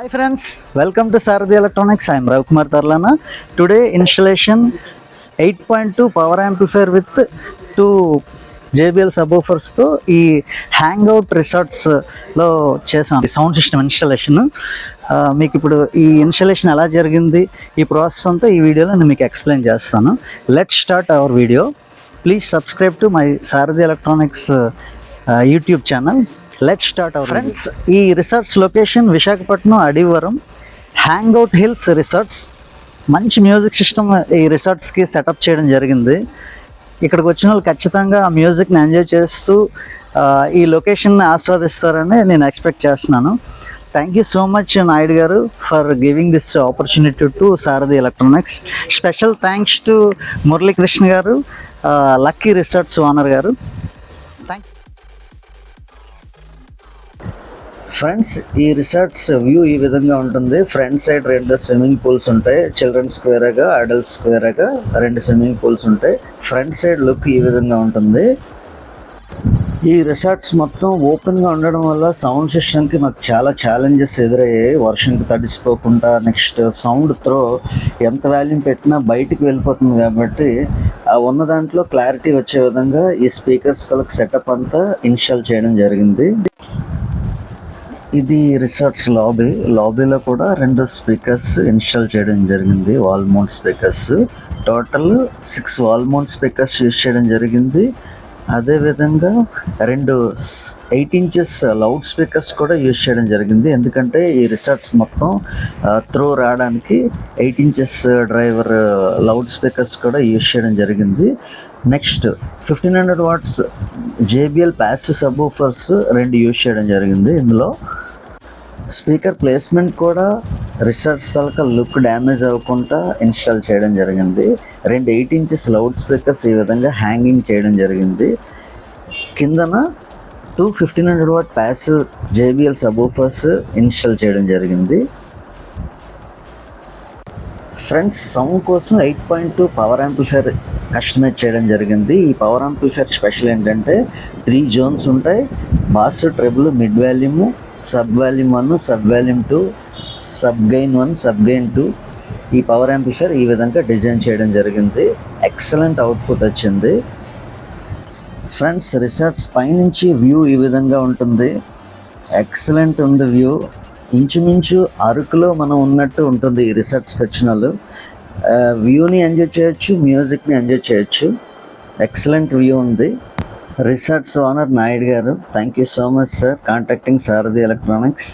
Hi friends, welcome to Saradi Electronics. I am Rav Kumar Tarlana. Today installation 8.2 power amplifier with 2 JBL subwoofers తో ఈ hang out resorts లో చేసాం sound system installation. మీకు ఇప్పుడు ఈ installation ఎలా జరిగింది, ఈ ప్రాసెస్ అంతా ఈ వీడియోలో నేను మీకు ఎక్స్ప్లెయిన్ చేస్తాను. Let's start our video. Please subscribe to my Sarathi electronics YouTube channel. Let's start our friends. ఈ resorts location Visakhapatnam Adivaram hang out hills resorts. మంచి మ్యూజిక్ సిస్టమ్ ఈ రిసార్ట్స్కి సెటప్ చేయడం జరిగింది. ఇక్కడికి వచ్చిన వాళ్ళు ఖచ్చితంగా ఆ మ్యూజిక్ని ఎంజాయ్ చేస్తూ ఈ లొకేషన్ని ఆస్వాదిస్తారని నేను ఎక్స్పెక్ట్ చేస్తున్నాను. Thank you so much Naidu garu for giving this opportunity to Sarathi electronics. Special thanks to Muralikrishna garu, lucky resorts owner garu. Thank friends, ఈ రిసార్ట్స్ వ్యూ ఈ విధంగా ఉంటుంది. ఫ్రంట్ సైడ్ 2 స్విమ్మింగ్ పూల్స్ ఉంటాయి. చిల్డ్రన్స్ స్క్వేర్గా, అడల్ట్స్ స్క్వేర్గా 2 స్విమ్మింగ్ పూల్స్ ఉంటాయి. ఫ్రంట్ సైడ్ లుక్ ఈ విధంగా ఉంటుంది. ఈ రిసార్ట్స్ మొత్తం ఓపెన్గా ఉండడం వల్ల సౌండ్ సిస్టమ్కి మాకు చాలా ఛాలెంజెస్ ఎదురయ్యాయి. వర్షంకి తడిసిపోకుండా, నెక్స్ట్ సౌండ్ త్రో ఎంత వాల్యూమ్ పెట్టినా బయటికి వెళ్ళిపోతుంది. కాబట్టి ఉన్న దాంట్లో క్లారిటీ వచ్చే విధంగా ఈ స్పీకర్స్ సెటప్ అంతా ఇన్స్టాల్ చేయడం జరిగింది. ఇది రిసార్ట్స్ లాబీలో కూడా 2 స్పీకర్స్ ఇన్స్టాల్ చేయడం జరిగింది, wall mount speakers. Total 6 wall mount speakers use చేయడం జరిగింది. అదేవిధంగా 2 8 ఇంచెస్ లౌడ్ స్పీకర్స్ కూడా యూజ్ చేయడం జరిగింది. ఎందుకంటే ఈ రిసార్ట్స్ మొత్తం త్రో రావడానికి 8 ఇంచెస్ డ్రైవర్ లౌడ్ స్పీకర్స్ కూడా యూజ్ చేయడం జరిగింది. Next 1500 watts JBL passive subwoofers 2 use చేయడం జరిగింది. ఇందులో స్పీకర్ ప్లేస్మెంట్ కూడా రిసార్ట్స్ లుక్ డ్యామేజ్ అవ్వకుండా ఇన్స్టాల్ చేయడం జరిగింది. 2 8 ఇంచెస్ లౌడ్ స్పీకర్స్ ఈ విధంగా హ్యాంగింగ్ చేయడం జరిగింది. కిందన 2 1500 వాట్ ప్యాసివ్ JBL సబ్వూఫర్స్ ఇన్స్టాల్ చేయడం జరిగింది. ఫ్రెండ్స్, సౌండ్ కోసం 8.2 పవర్ యాంప్లిఫైర్ కస్టమైజ్ చేయడం జరిగింది. ఈ పవర్ యాంప్లిఫైర్ స్పెషల్ ఏంటంటే 3 జోన్స్ ఉంటాయి. Boss, treble, mid volume, sub volume 1, sub volume 2, sub gain 1, sub gain 2. ఈ పవర్ యాంప్లిఫైర్ ఈ విధంగా డిజైన్ చేయడం జరిగింది. ఎక్సలెంట్ అవుట్పుట్ వచ్చింది. ఫ్రెండ్స్, రిసార్ట్స్ పైనుంచి వ్యూ ఈ విధంగా ఉంటుంది. ఎక్సలెంట్ ఉంది వ్యూ. ఇంచుమించు అరకులో మనం ఉన్నట్టు ఉంటుంది. ఈ రిసార్ట్స్కి వచ్చిన వాళ్ళు వ్యూని ఎంజాయ్ చేయొచ్చు, మ్యూజిక్ని ఎంజాయ్ చేయొచ్చు. ఎక్సలెంట్ వ్యూ ఉంది. రిసార్ట్స్ ఓనర్ నాయుడు గారు, thank you so much sir contacting Sarathi electronics.